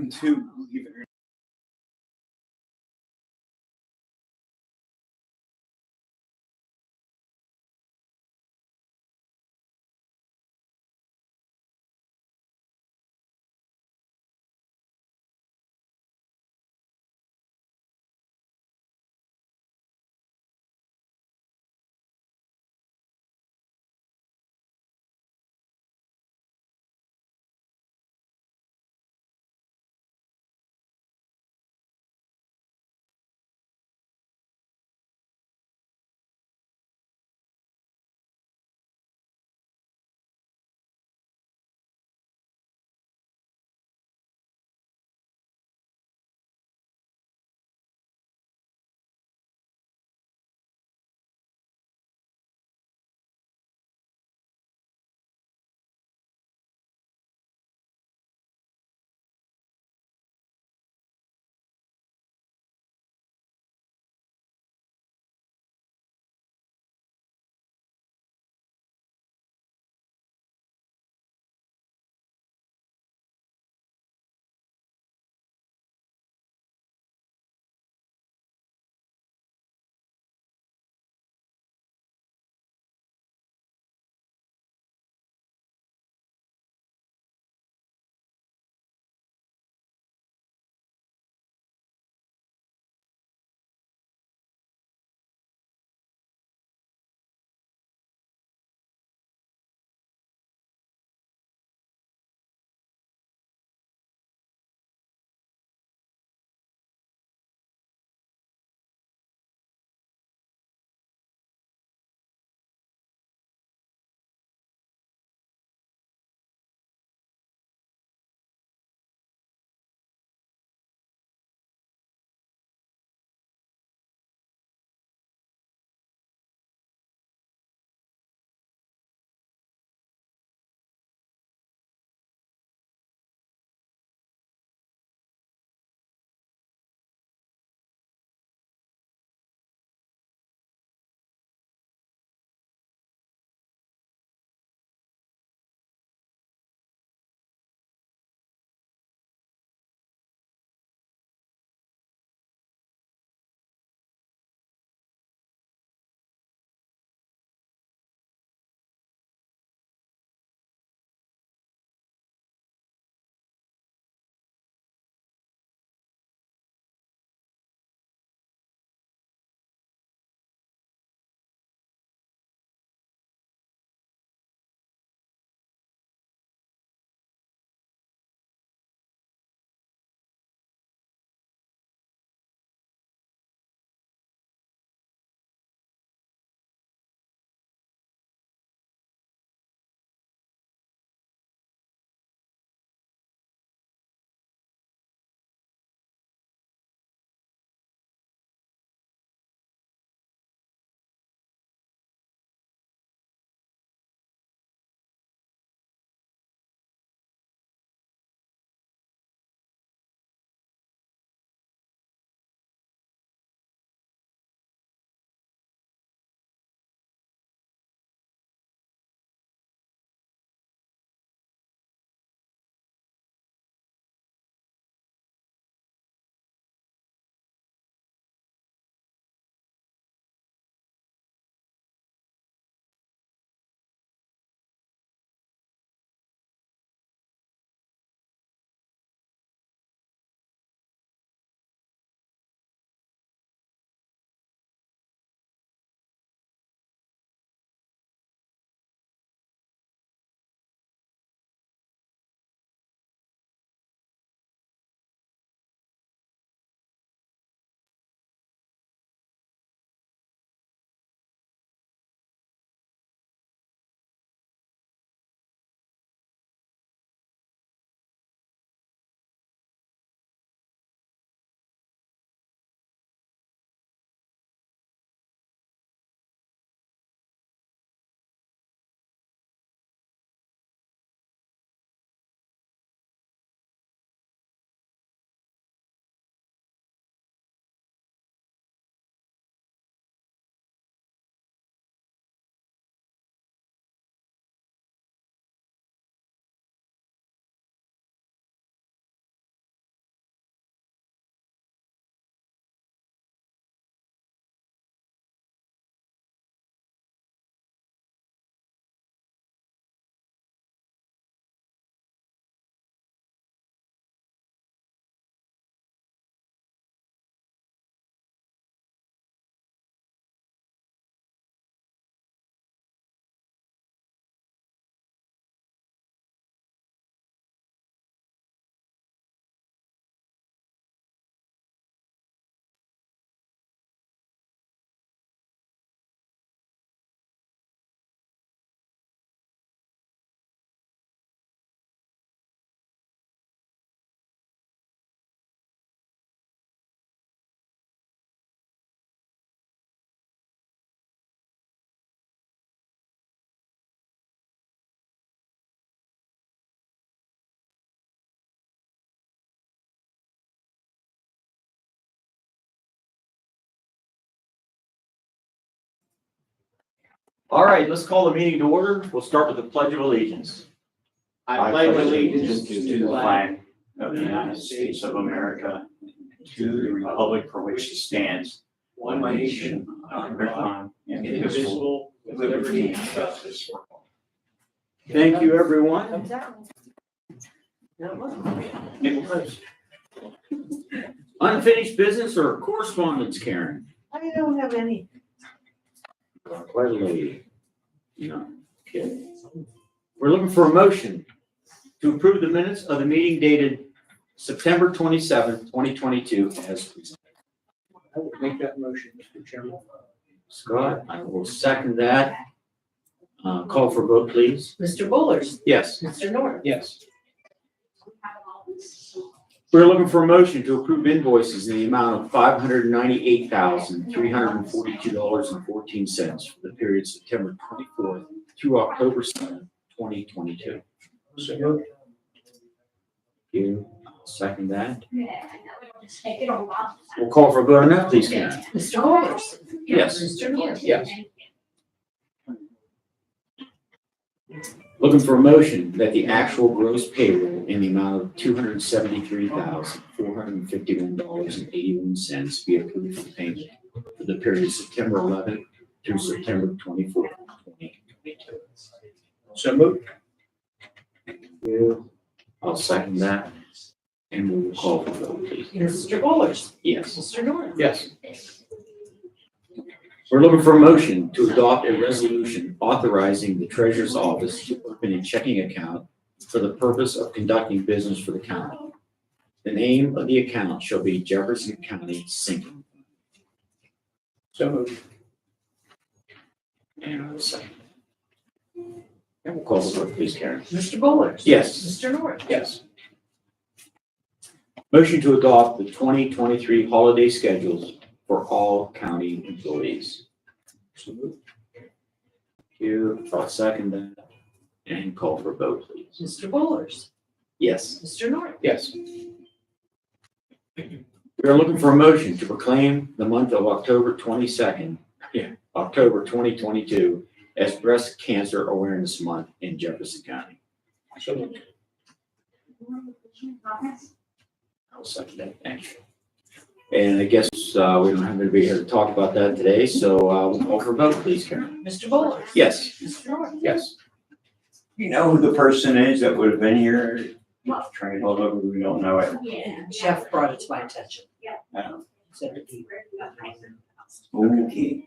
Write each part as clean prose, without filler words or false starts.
going to leave it All right, let's call the meeting to order. We'll start with the Pledge of Allegiance. I pledge allegiance to the flag of the United States of America, to the republic for which it stands, one nation, under God, indivisible, with liberty and justice for all. Thank you, everyone. Unfinished business or correspondence, Karen? I don't have any. Clearly, no. Okay. We're looking for a motion to approve the minutes of the meeting dated September 27th, 2022 as presented. I will make that motion, Mr. Chairman. Scott, I will second that. Call for vote, please. Mr. Bullers, Yes. Mr. North, Yes. We're looking for a motion to approve invoices in the amount of $598,342.14 for the period September 24th through October 7th, 2022. So moved. You second that. We'll call for a vote on that, please, Karen. Mr. Bullers, Yes. Mr. North. Yes. Looking for a motion that the actual gross payroll in the amount of $273,451.81 be approved for payment for the period September 11th through September 24th, 2022. So moved. I'll second that. And we will call for vote, please. Mr. Bullers, Yes. Mr. North. Yes. We're looking for a motion to adopt a resolution authorizing the treasurer's office to open a checking account for the purpose of conducting business for the county. The name of the account shall be Jefferson County Sinking. So moved. And I'll second. And we'll call the vote, please, Karen. Mr. Bullers. Yes. Mr. North. Yes. Motion to adopt the 2023 holiday schedules for all county employees. So moved. Thank you. I'll second that. And call for a vote, please. Mr. Bullers, Yes. Mr. North. Yes. We are looking for a motion to proclaim the month of October 22nd, October 2022, as Breast Cancer Awareness Month in Jefferson County. So moved. I'll second that. Thank you. And I guess we don't have anybody here to talk about that today, so we'll call for a vote, please, Karen. Mr. Bullers. Yes. Mr. North. Yes. You know who the person is that would have been here? Trained all over, we don't know it. Yeah, Jeff brought it to my attention. Um, Said that he- Okay.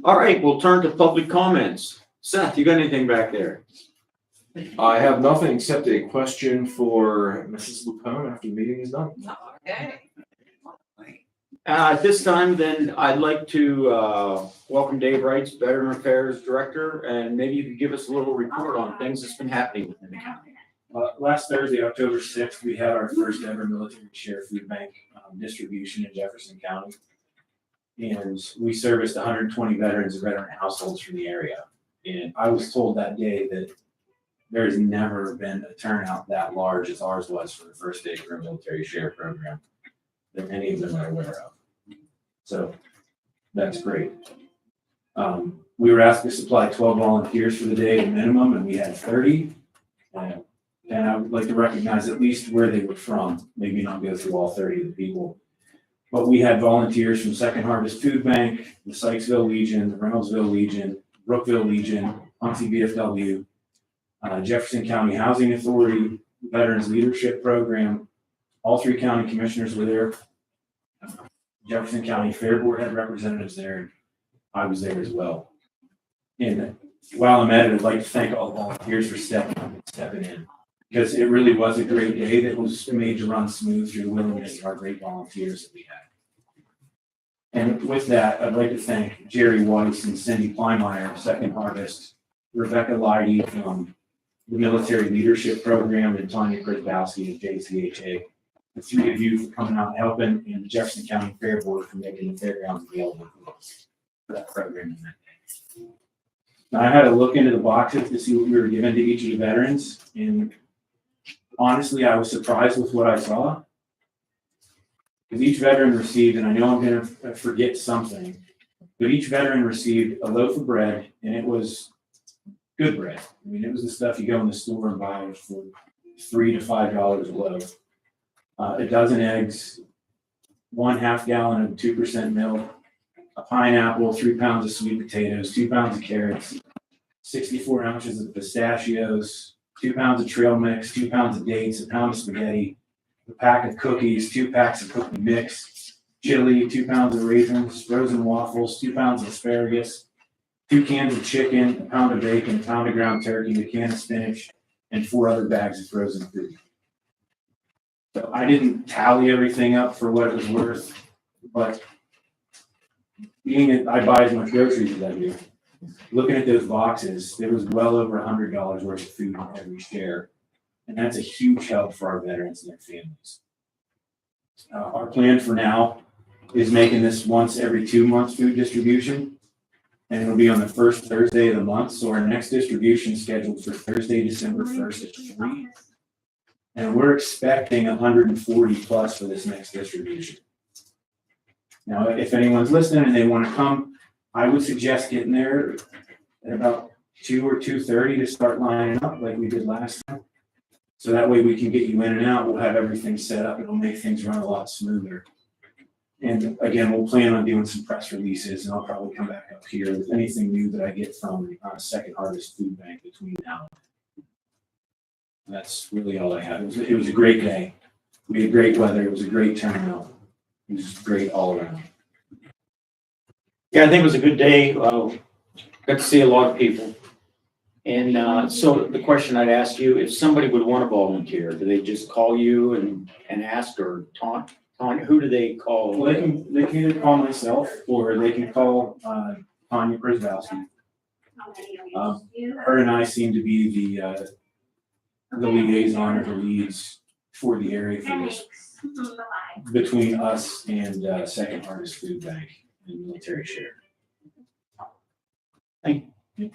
All right, we'll turn to public comments. Seth, you got anything back there? I have nothing except a question for Mrs. Lupone after the meeting is done. Okay. At this time, then, I'd like to welcome Dave Wrights, Veteran Affairs Director, and maybe you could give us a little report on things that's been happening within the county. Last Thursday, October 6th, we had our first ever military share food bank distribution in Jefferson County. And we serviced 120 veterans and veteran households from the area. And I was told that day that there's never been a turnout that large as ours was for the first day of our military share program that any of them are aware of. So that's great. We were asked to supply 12 volunteers for the day at minimum, and we had 30. And I would like to recognize at least where they were from, maybe not go through all 30 of the people. But we had volunteers from Second Harvest Food Bank, the Sykesville Legion, the Reynoldsville Legion, Brookville Legion, Muncie VFW, Jefferson County Housing Authority, Veterans Leadership Program. All three county commissioners were there. Jefferson County Fair Board had representatives there, and I was there as well. And while I'm at it, I'd like to thank all the volunteers for stepping in, because it really was a great day that was made to run smooth through the willingness of our great volunteers that we had. And with that, I'd like to thank Jerry Weiss and Cindy Plymire of Second Harvest, Rebecca Leidy from the Military Leadership Program, and Tanya Krasbowski of JCHA. The three of you for coming out and helping, and the Jefferson County Fair Board for making the fairgrounds available for that program that day. Now, I had to look into the boxes to see what we were giving to each of the veterans, and honestly, I was surprised with what I saw. Because each veteran received, and I know I'm going to forget something, But each veteran received a loaf of bread, and it was good bread. I mean, it was the stuff you go in the store and buy for $3 to $5 a loaf. A dozen eggs, 1/2 gallon of 2% milk, a pineapple, 3 pounds of sweet potatoes, 2 pounds of carrots, 64 ounces of pistachios, 2 pounds of trail mix, 2 pounds of dates, a pound of spaghetti, a pack of cookies, 2 packs of cookie mix, chili, 2 pounds of raisins, frozen waffles, 2 pounds of asparagus, 2 cans of chicken, a pound of bacon, a pound of ground turkey, a can of spinach, and 4 other bags of frozen food. So I didn't tally everything up for what it was worth, but I buy as much groceries as I do. Looking at those boxes, there was well over $100 worth of food in every share. And that's a huge help for our veterans and their families. Our plan for now is making this once every 2 months food distribution. And it'll be on the first Thursday of the month. So our next distribution is scheduled for Thursday, December 1st at 3. And we're expecting 140 plus for this next distribution. Now, if anyone's listening and they want to come, I would suggest getting there at about 2 or 2:30 to start lining up like we did last time. So that way we can get you in and out. We'll have everything set up. It'll make things run a lot smoother. And again, we'll plan on doing some press releases, and I'll probably come back up here with anything new that I get from Second Harvest Food Bank between now and then. That's really all I have. It was a great day. We had great weather. It was a great turnout. It was great all around. Yeah, I think it was a good day. Got to see a lot of people. And so the question I'd ask you, if somebody would want to volunteer, do they just call you and ask, or Tanya, who do they call? Well, they can either call myself or they can call Tanya Brzezowski. Her and I seem to be the liaison or the leads for the area for this, between us and Second Harvest Food Bank and Military Share. Thank you.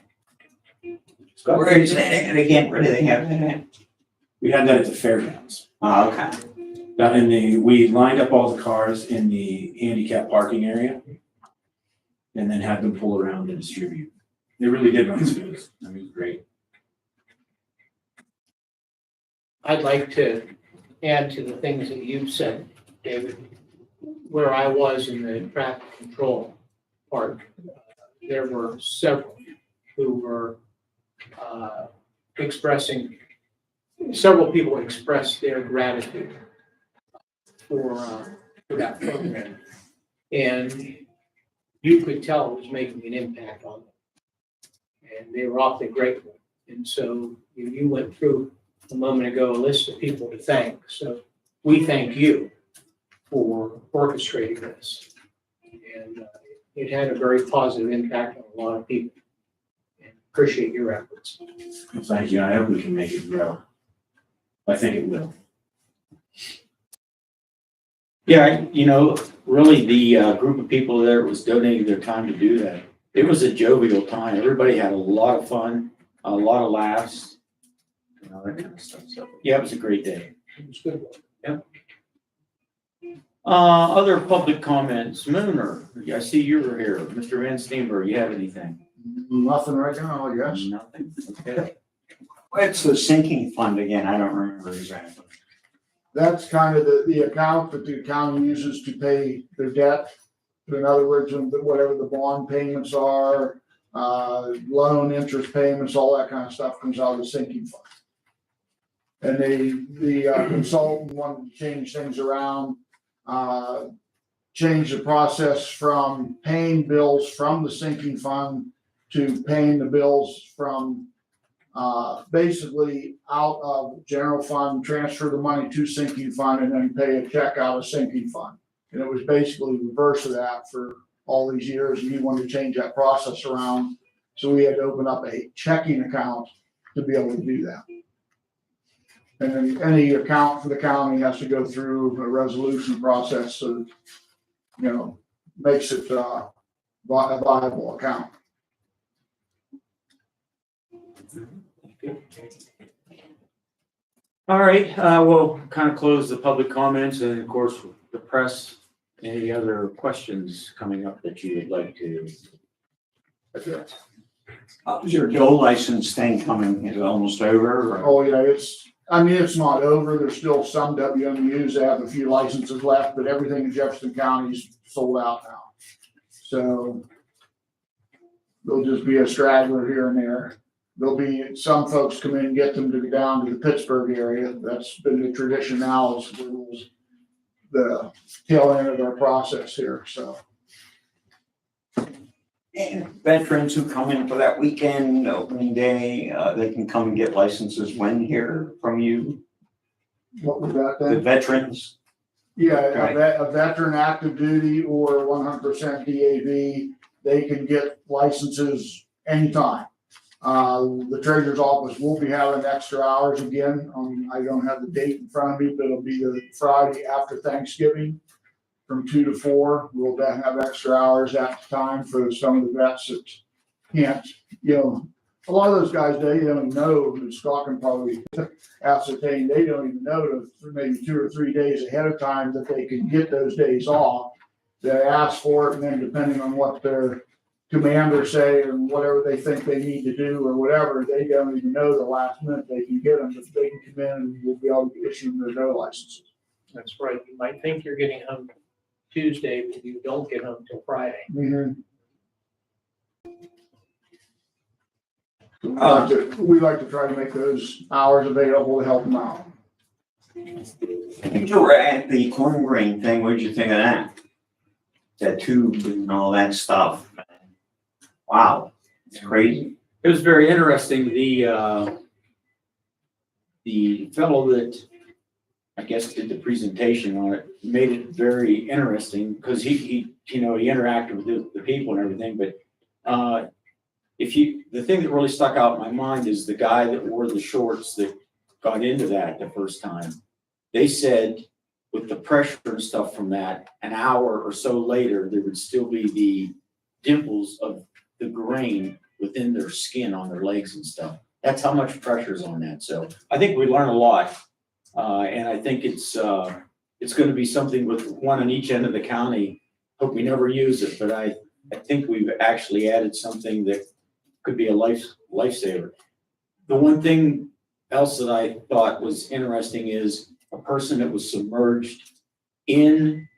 Where is that at again? Where do they have that at? We had that at the fairgrounds. Oh, okay. We lined up all the cars in the handicap parking area and then had them pull around and distribute. They really did run smooth. I mean, it was great. I'd like to add to the things that you've said, David. Where I was in the traffic control part, there were several who were several people expressed their gratitude for that program. And you could tell it was making an impact on them. And they were awfully grateful. And so you went through a moment ago a list of people to thank. So we thank you for orchestrating this. And it had a very positive impact on a lot of people. And appreciate your efforts. Well, thank you. I hope we can make it grow. I think it will. Yeah, really the group of people there was donating their time to do that. It was a jovial time. Everybody had a lot of fun, a lot of laughs, that kind of stuff. So yeah, it was a great day. It was good. Yep. Other public comments. Mooner, I see you were here. Mr. Van Steenberg, you have anything? Nothing right now, I guess. Nothing? Okay. What's the sinking fund again? I don't remember exactly. That's kind of the account that the county uses to pay their debt. In other words, whatever the bond payments are, loan interest payments, all that kind of stuff comes out of the sinking fund. And the consultant wanted to change things around, change the process from paying bills from the sinking fund to paying the bills from basically out of general fund, transfer the money to sinking fund, and then pay a check out of sinking fund. And it was basically reverse of that for all these years, and he wanted to change that process around. So we had to open up a checking account to be able to do that. And then any account for the county has to go through a resolution process, so makes it a viable account. All right, we'll kind of close the public comments, and of course, the press Any other questions coming up that you would like to address? Is your dual license thing coming, is it almost over? or- Oh, yeah, it's not over. There's still some WMUs that have a few licenses left, but everything in Jefferson County is sold out now. So there'll just be a straggler here and there. There'll be, some folks come in and get them to go down to the Pittsburgh area. That's been the tradition now, is the tail end of our process here, so. And veterans who come in for that weekend, opening day, they can come and get licenses when here from you? What was that The then? veterans? Yeah, Right. a veteran active duty or 100% DAV, they can get licenses anytime. The treasurer's office will be having extra hours again. I don't have the date in front of me, but it'll be the Friday after Thanksgiving from 2 to 4. We'll then have extra hours at the time for some of the vets that can't, a lot of those guys, they don't know, and Scott can probably ascertain, they don't even know that maybe 2 or 3 days ahead of time that they can get those days off. They ask for it, and then depending on what their commanders say and whatever they think they need to do or whatever, they don't even know the last minute they can get them, but they can come in and we'll be able to issue them their no licenses. That's right. You might think you're getting home Tuesday, but you don't get home till Friday. We like to try to make those hours available to help them out. You were at the corn grain thing, what did you think of that? That tube and all that stuff. Wow, it's crazy. It was very interesting. The fellow that I guess did the presentation on it made it very interesting because he interacted with the people and everything. But the thing that really stuck out in my mind is the guy that wore the shorts that got into that the first time. They said with the pressure and stuff from that, an hour or so later, there would still be the dimples of the grain within their skin on their legs and stuff. That's how much pressure is on that. So I think we learn a lot. And I think it's going to be something with one on each end of the county. Hope we never use it, but I think we've actually added something that could be a lifesaver. The one thing else that I thought was interesting is a person that was submerged in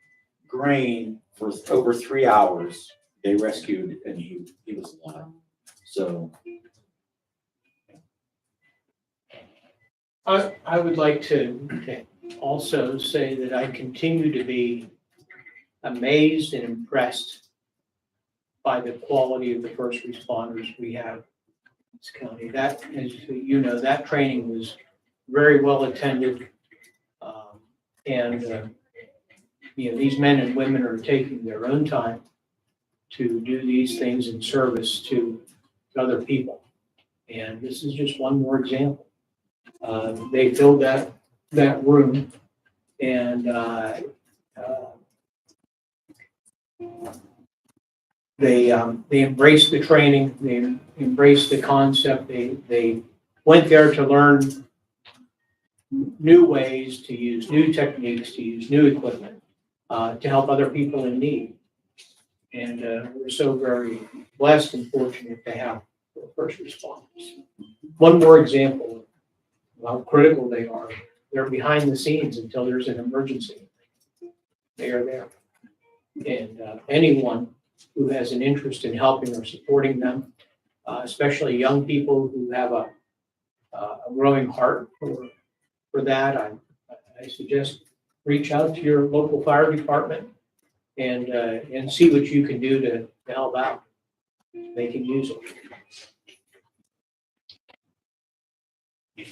grain for over 3 hours. They rescued and he was alive. So I would like to also say that I continue to be amazed and impressed by the quality of the first responders we have in this county. That, as you know, that training was very well attended. These men and women are taking their own time to do these things in service to other people. And this is just one more example. They filled that room and they embraced the training, they embraced the concept, they went there to learn new ways to use new techniques, to use new equipment, to help other people in need. And we're so very blessed and fortunate to have first responders. One more example of how critical they are. They're behind the scenes until there's an emergency. They are there. And anyone who has an interest in helping or supporting them, especially young people who have a growing heart for that, I suggest reach out to your local fire department and see what you can do to help out. They can use it.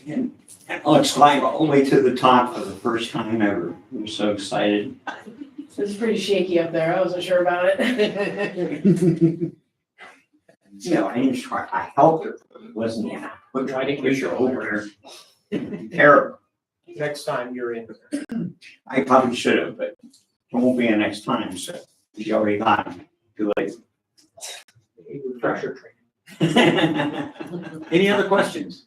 And Alex climbed all the way to the top for the first time ever. We're so excited. It's pretty shaky up there. I wasn't sure about it. I didn't try. I helped her. It wasn't. I didn't push her over there. Terrible. Next time you're in. I probably should have, but it won't be a next time. So you already got him. Too late. Refresher training. any other questions?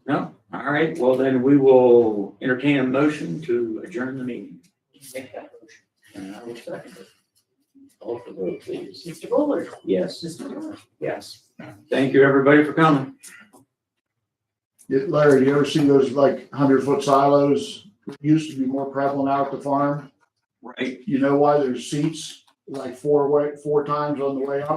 No? All right, well then we will entertain a motion to adjourn the meeting. Make that motion. And I will second it. Call for the vote, please. Mr. Bullard, Yes. Mr. Miller. Yes. Thank you, everybody, for coming. Larry, you ever see those like 100-foot silos? Used to be more prevalent out at the farm. Right. You know why there's seats like four times on the way up?